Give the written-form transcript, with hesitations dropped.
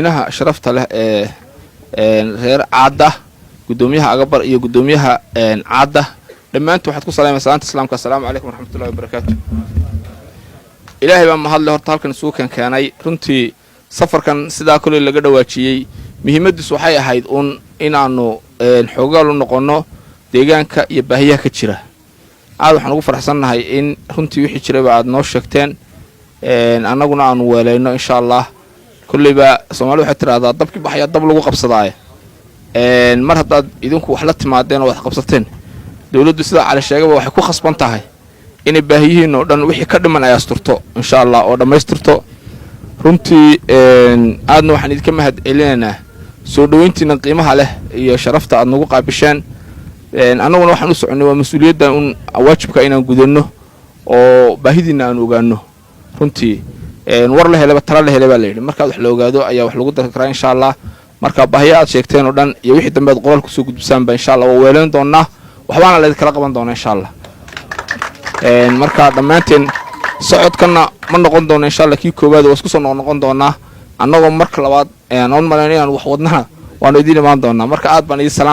dadweynaha sharafta leh reer caada gudoomiyaha agabar iyo gudoomiyaha caada dhamaantu waxaad ku salaamaysaa salaanta islaamka assalaamu calaykum waraxmatullaahi wabarakaatuh ilaahay baa mahad leh horta halkan isugu keenay runtii safarkan sidaa kale laga dhawaajiyay muhiimadiisu waxay ahayd inaanu xoogaal u noqono deegaanka iyo baahiyaha ka jira aad waxaan ugu faraxsanahay in runtii wixii jiray aad noo sheegteen annaguna aanu weelayno insha Allah kulliba Soomaalidu waxay tiraahdaa dabki baxaya dab lagu qabsadaayo mar haddaad idinku wax la timaadeen oo wax qabsateen dawladdu sida cali sheegaba waxay ku khasban tahay in baahiyihiin oo dhan wixii ka dhiman ay asturto insha Allah oo dhameystirto runtii aadna waxaan idinka mahad celinaynaa soo dhaweyntiina qiimaha leh iyo sharafta aad nagu qaabisheen annaguna waxaan u soconay waa mas'uuliyadda waajibka inaan gudano oo baahidiina aan ogaano runtii war la helaba tala la helaba leeyahay marka wax la ogaado ayaa wax lagu darkaraa insha Allah marka baahiyaha aad sheegteen oo dhan iyo wixii dambe aad qoraal ku soo gudbisaan ba insha Allah waa weelan doonaa waxbaana la kala qaban doonaa insha Allah marka dhamaanteen socodkana ma noqon doono insha Allah kii koobaad oo isku soo noqon doonaa annagoo marka labaad aan malaynayaan wax wadnaha waan idin imaan doonaa marka aad baan idin salaam